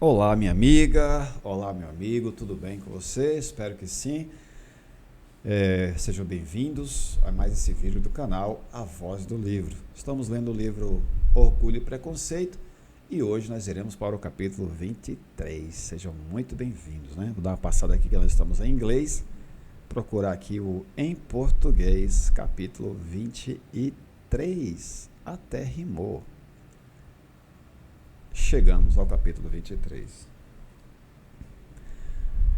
Olá, minha amiga, olá, meu amigo, tudo bem com você? Espero que sim. Sejam bem-vindos a mais esse vídeo do canal A Voz do Livro. Estamos lendo o livro Orgulho e Preconceito e hoje nós iremos para o capítulo 23. Sejam muito bem-vindos, né? Vou dar uma passada aqui que nós estamos em inglês, procurar aqui o em português, capítulo 23. Até rimou. Chegamos ao capítulo 23.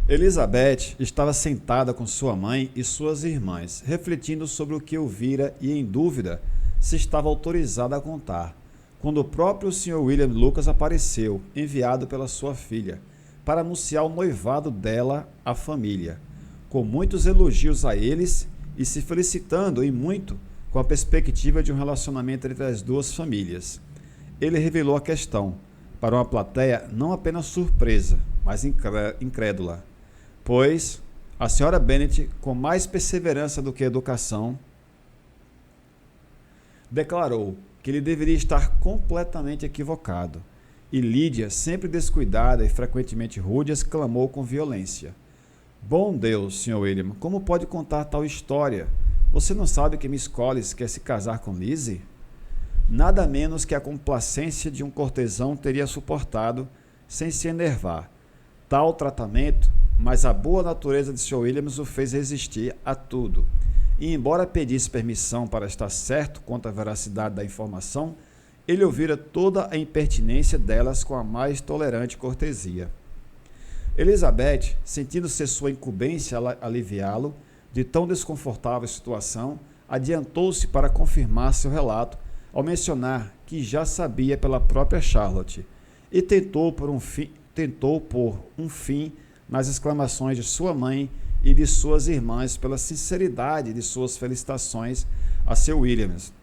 Elizabeth estava sentada com sua mãe e suas irmãs, refletindo sobre o que ouvira e em dúvida se estava autorizada a contar, quando o próprio Sr. William Lucas apareceu, enviado pela sua filha, para anunciar o noivado dela à família, com muitos elogios a eles e se felicitando em muito com a perspectiva de um relacionamento entre as duas famílias. Ele revelou a questão para uma plateia não apenas surpresa, mas incrédula, pois a Sra. Bennet, com mais perseverança do que educação, declarou que ele deveria estar completamente equivocado, e Lídia, sempre descuidada e frequentemente rude, exclamou com violência: "Bom Deus, Sr. William, como pode contar tal história? Você não sabe que Miss Collins quer se casar com Lizzie?" Nada menos que a complacência de um cortesão teria suportado, sem se enervar, tal tratamento, mas a boa natureza de Sr. Williams o fez resistir a tudo. E, embora pedisse permissão para estar certo quanto à veracidade da informação, ele ouvira toda a impertinência delas com a mais tolerante cortesia. Elizabeth, sentindo ser sua incumbência aliviá-lo de tão desconfortável situação, adiantou-se para confirmar seu relato, ao mencionar que já sabia pela própria Charlotte, e tentou pôr um fim nas exclamações de sua mãe e de suas irmãs pela sinceridade de suas felicitações a Sr. Williams,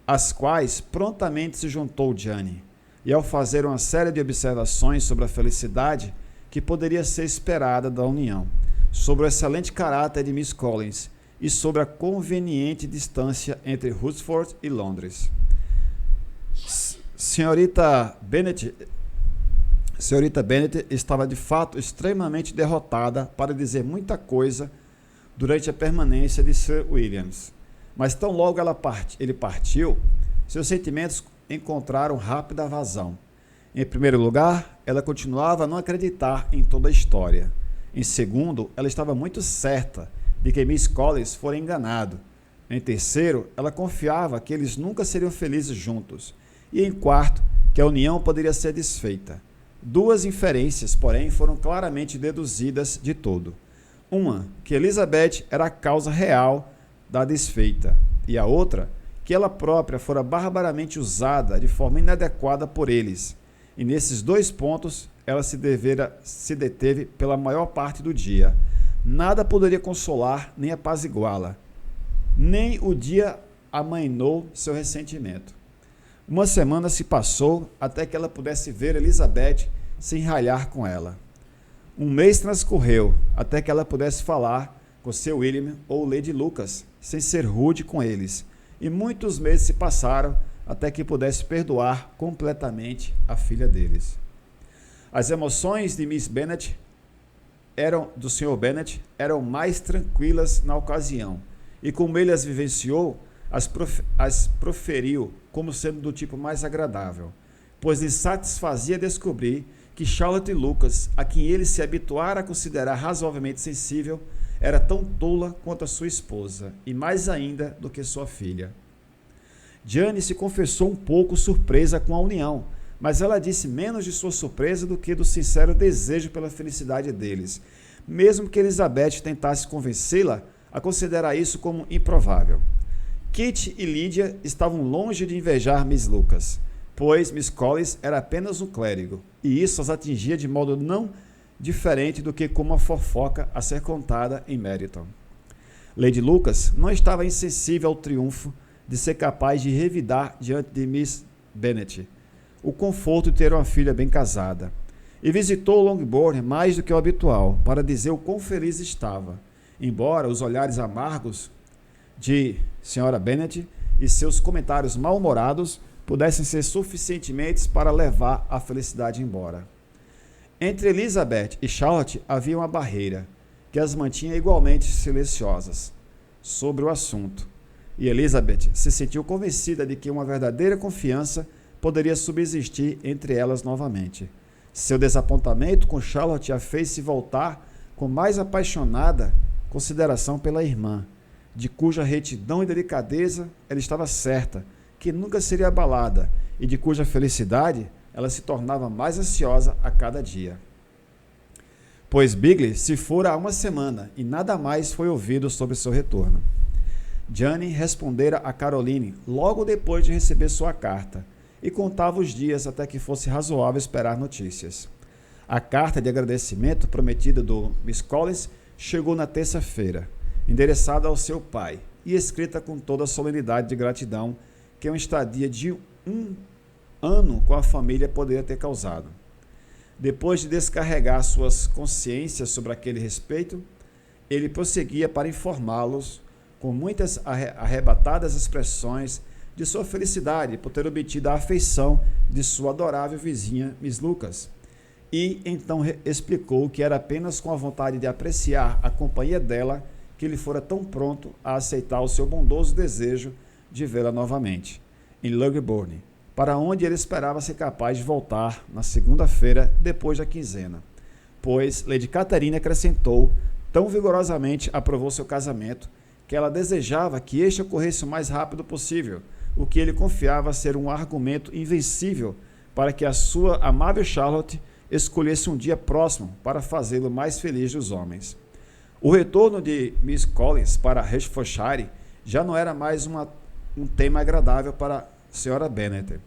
às quais prontamente se juntou Jane, e ao fazer uma série de observações sobre a felicidade que poderia ser esperada da união, sobre o excelente caráter de Miss Collins, e sobre a conveniente distância entre Hunsford e Londres. Senhorita Bennet estava de fato extremamente derrotada para dizer muita coisa durante a permanência de Sir Williams, mas tão logo ele partiu, seus sentimentos encontraram rápida vazão. Em primeiro lugar, ela continuava a não acreditar em toda a história. Em segundo, ela estava muito certa de que Miss Collins fora enganado. Em terceiro, ela confiava que eles nunca seriam felizes juntos. E em quarto, que a união poderia ser desfeita. Duas inferências, porém, foram claramente deduzidas de todo. Uma, que Elizabeth era a causa real da desfeita, e a outra, que ela própria fora barbaramente usada de forma inadequada por eles. E nesses dois pontos, ela se deteve pela maior parte do dia. Nada poderia consolar nem apaziguá-la. Nem o dia amainou seu ressentimento. Uma semana se passou até que ela pudesse ver Elizabeth sem ralhar com ela. Um mês transcorreu até que ela pudesse falar com Sr. William ou Lady Lucas sem ser rude com eles. E muitos meses se passaram até que pudesse perdoar completamente a filha deles. As emoções de Miss Bennet do Sr. Bennet eram mais tranquilas na ocasião, e como ele as vivenciou, as proferiu como sendo do tipo mais agradável, pois lhe satisfazia descobrir que Charlotte Lucas, a quem ele se habituara a considerar razoavelmente sensível, era tão tola quanto a sua esposa, e mais ainda do que sua filha. Jane se confessou um pouco surpresa com a união, mas ela disse menos de sua surpresa do que do sincero desejo pela felicidade deles, mesmo que Elizabeth tentasse convencê-la a considerar isso como improvável. Kate e Lydia estavam longe de invejar Miss Lucas, pois Miss Collins era apenas um clérigo, e isso as atingia de modo não diferente do que como uma fofoca a ser contada em Meryton. Lady Lucas não estava insensível ao triunfo de ser capaz de revidar diante de Miss Bennet o conforto de ter uma filha bem casada, e visitou Longbourn mais do que o habitual, para dizer o quão feliz estava, embora os olhares amargos de Sra. Bennet e seus comentários mal-humorados pudessem ser suficientemente para levar a felicidade embora. Entre Elizabeth e Charlotte havia uma barreira que as mantinha igualmente silenciosas sobre o assunto. E Elizabeth se sentiu convencida de que uma verdadeira confiança poderia subsistir entre elas novamente. Seu desapontamento com Charlotte a fez se voltar com mais apaixonada consideração pela irmã, de cuja retidão e delicadeza ela estava certa que nunca seria abalada e de cuja felicidade ela se tornava mais ansiosa a cada dia. Pois Bingley se fora há uma semana e nada mais foi ouvido sobre seu retorno. Jane respondera a Caroline logo depois de receber sua carta e contava os dias até que fosse razoável esperar notícias. A carta de agradecimento prometida do Miss Collins chegou na terça-feira, endereçada ao seu pai e escrita com toda a solenidade de gratidão que uma estadia de um ano com a família poderia ter causado. Depois de descarregar suas consciências sobre aquele respeito, ele prosseguia para informá-los com muitas arrebatadas expressões de sua felicidade por ter obtido a afeição de sua adorável vizinha Miss Lucas, e então explicou que era apenas com a vontade de apreciar a companhia dela que ele fora tão pronto a aceitar o seu bondoso desejo de vê-la novamente, em Longbourn, para onde ele esperava ser capaz de voltar na segunda-feira depois da quinzena, pois Lady Catherine acrescentou, tão vigorosamente aprovou seu casamento, que ela desejava que este ocorresse o mais rápido possível, o que ele confiava ser um argumento invencível para que a sua amável Charlotte escolhesse um dia próximo para fazê-lo mais feliz dos homens. O retorno de Miss Collins para Hertfordshire já não era mais um tema agradável para a Sra. Bennet.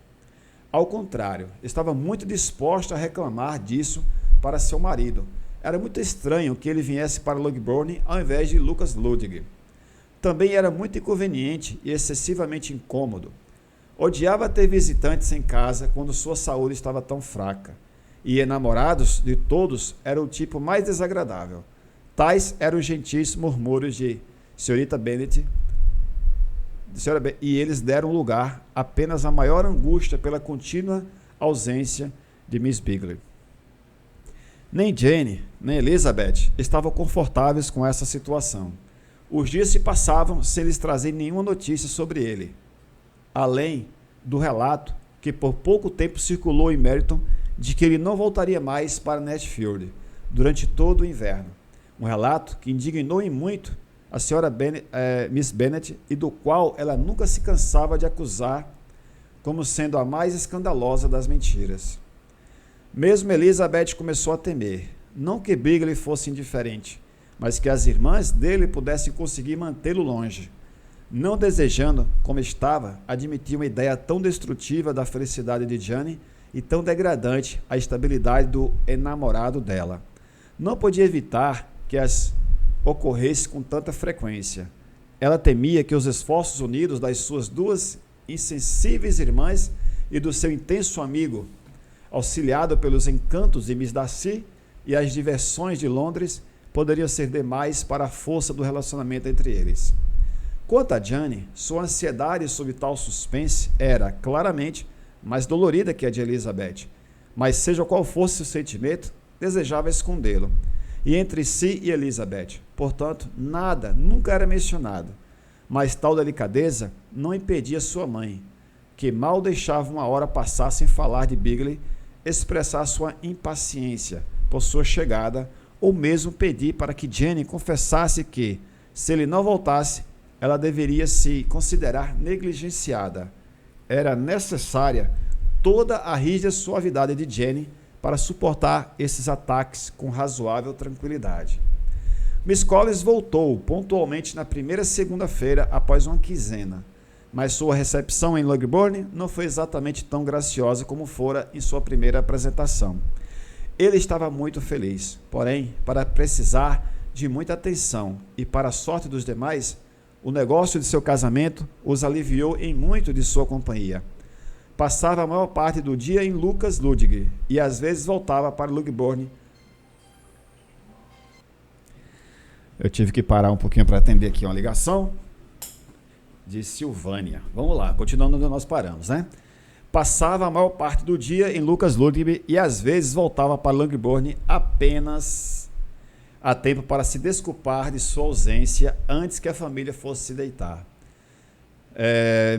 Ao contrário, estava muito disposta a reclamar disso para seu marido. Era muito estranho que ele viesse para Longbourn ao invés de Lucas Ludwig. Também era muito inconveniente e excessivamente incômodo. Odiava ter visitantes em casa quando sua saúde estava tão fraca. E enamorados de todos era o tipo mais desagradável. Tais eram os gentis murmúrios de Sra. Bennet, e eles deram lugar apenas à maior angústia pela contínua ausência de Miss Bingley. Nem Jane, nem Elizabeth estavam confortáveis com essa situação. Os dias se passavam sem lhes trazer nenhuma notícia sobre ele, além do relato que por pouco tempo circulou em Meryton de que ele não voltaria mais para Netherfield durante todo o inverno. Um relato que indignou em muito a Sra. Miss Bennet e do qual ela nunca se cansava de acusar como sendo a mais escandalosa das mentiras. Mesmo Elizabeth começou a temer, não que Bingley fosse indiferente, mas que as irmãs dele pudessem conseguir mantê-lo longe. Não desejando, como estava, admitir uma ideia tão destrutiva da felicidade de Jane e tão degradante à estabilidade do enamorado dela. Não podia evitar que as ocorresse com tanta frequência. Ela temia que os esforços unidos das suas duas insensíveis irmãs e do seu intenso amigo, auxiliado pelos encantos de Miss Darcy e as diversões de Londres, poderia ser demais para a força do relacionamento entre eles. Quanto a Jane, sua ansiedade sobre tal suspense era, claramente, mais dolorida que a de Elizabeth, mas seja qual fosse o sentimento, desejava escondê-lo. E entre si e Elizabeth, portanto, nada nunca era mencionado, mas tal delicadeza não impedia sua mãe, que mal deixava uma hora passar sem falar de Bingley, expressar sua impaciência por sua chegada, ou mesmo pedir para que Jane confessasse que, se ele não voltasse, ela deveria se considerar negligenciada. Era necessária toda a rígida suavidade de Jane para suportar esses ataques com razoável tranquilidade. Miss Collins voltou pontualmente na primeira segunda-feira após uma quinzena, mas sua recepção em Longbourn não foi exatamente tão graciosa como fora em sua primeira apresentação. Ele estava muito feliz, porém, para precisar de muita atenção e, para a sorte dos demais, o negócio de seu casamento os aliviou em muito de sua companhia. Passava a maior parte do dia em Lucas Ludwig e às vezes voltava para Longbourn. Eu tive que parar um pouquinho para atender aqui uma ligação de Silvânia. Vamos lá, continuando onde nós paramos, né? Passava a maior parte do dia em Lucas Ludwig e às vezes voltava para Langborn apenas a tempo para se desculpar de sua ausência antes que a família fosse se deitar.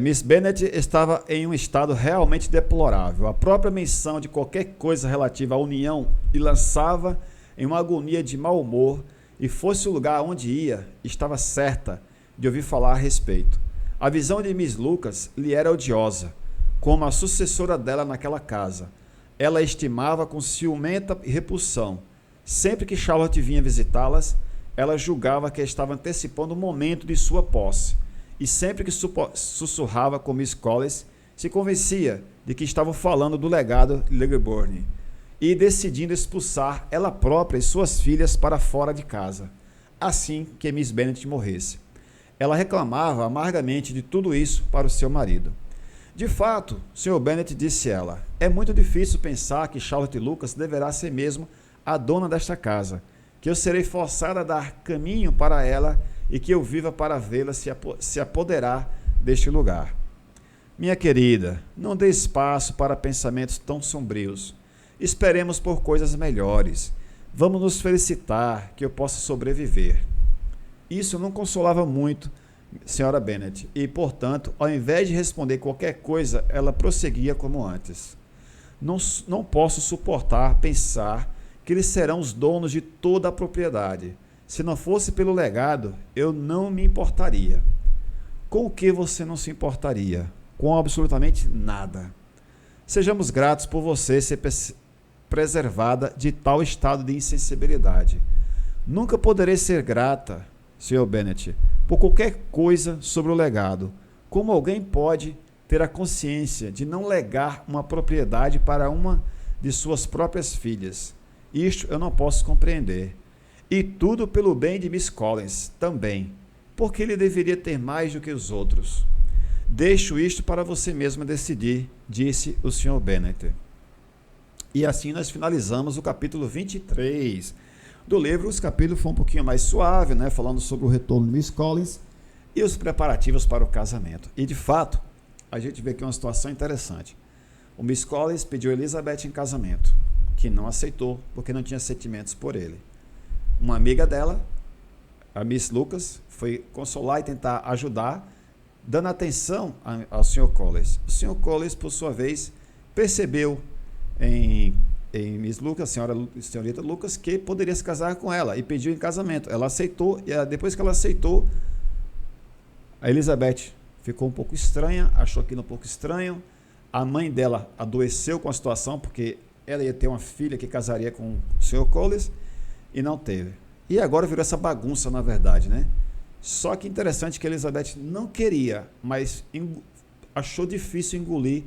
Miss Bennet estava em um estado realmente deplorável. A própria menção de qualquer coisa relativa à união lhe lançava em uma agonia de mau humor, e fosse o lugar onde ia, estava certa de ouvir falar a respeito. A visão de Miss Lucas lhe era odiosa, como a sucessora dela naquela casa. Ela estimava com ciumenta repulsão. Sempre que Charlotte vinha visitá-las, ela julgava que estava antecipando o momento de sua posse. E sempre que sussurrava com Miss Collins, se convencia de que estavam falando do legado de Langborn e decidindo expulsar ela própria e suas filhas para fora de casa, assim que Miss Bennet morresse. Ela reclamava amargamente de tudo isso para o seu marido. De fato, Sr. Bennet, disse ela, é muito difícil pensar que Charlotte Lucas deverá ser mesmo a dona desta casa, que eu serei forçada a dar caminho para ela e que eu viva para vê-la se apoderar deste lugar. Minha querida, não dê espaço para pensamentos tão sombrios. Esperemos por coisas melhores. Vamos nos felicitar que eu possa sobreviver. Isso não consolava muito Sra. Bennet, e, portanto, ao invés de responder qualquer coisa, ela prosseguia como antes. Não posso suportar pensar que eles serão os donos de toda a propriedade. Se não fosse pelo legado, eu não me importaria. Com o que você não se importaria? Com absolutamente nada. Sejamos gratos por você ser preservada de tal estado de insensibilidade. Nunca poderei ser grata, Sr. Bennet, por qualquer coisa sobre o legado. Como alguém pode ter a consciência de não legar uma propriedade para uma de suas próprias filhas? Isto eu não posso compreender. E tudo pelo bem de Miss Collins também, porque ele deveria ter mais do que os outros. Deixo isto para você mesma decidir, disse o Sr. Bennet. E assim nós finalizamos o capítulo 23 do livro. Os capítulos foram um pouquinho mais suave, né, falando sobre o retorno de Miss Collins e os preparativos para o casamento. E de fato, a gente vê aqui uma situação interessante. O Miss Collins pediu Elizabeth em casamento, que não aceitou porque não tinha sentimentos por ele. Uma amiga dela, a Miss Lucas, foi consolar e tentar ajudar, dando atenção ao Sr. Collins. O Sr. Collins, por sua vez, percebeu em Miss Lucas, senhorita Lucas, que poderia se casar com ela e pediu em casamento. Ela aceitou, e depois que ela aceitou, a Elizabeth ficou um pouco estranha, achou aquilo um pouco estranho. A mãe dela adoeceu com a situação, porque ela ia ter uma filha que casaria com o Sr. Collins, e não teve. E agora virou essa bagunça, na verdade, né? Só que interessante que a Elizabeth não queria, mas achou difícil engolir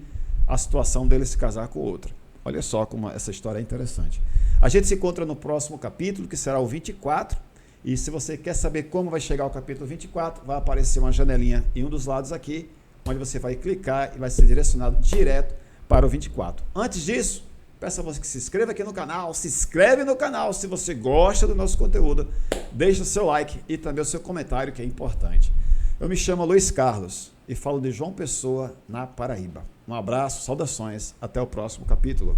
a situação dele se casar com outra. Olha só como essa história é interessante. A gente se encontra no próximo capítulo, que será o 24. E se você quer saber como vai chegar ao capítulo 24, vai aparecer uma janelinha em um dos lados aqui, onde você vai clicar e vai ser direcionado direto para o 24. Antes disso, peço a você que se inscreva aqui no canal, se inscreve no canal se você gosta do nosso conteúdo, deixa o seu like e também o seu comentário, que é importante. Eu me chamo Luiz Carlos e falo de João Pessoa, na Paraíba. Um abraço, saudações, até o próximo capítulo.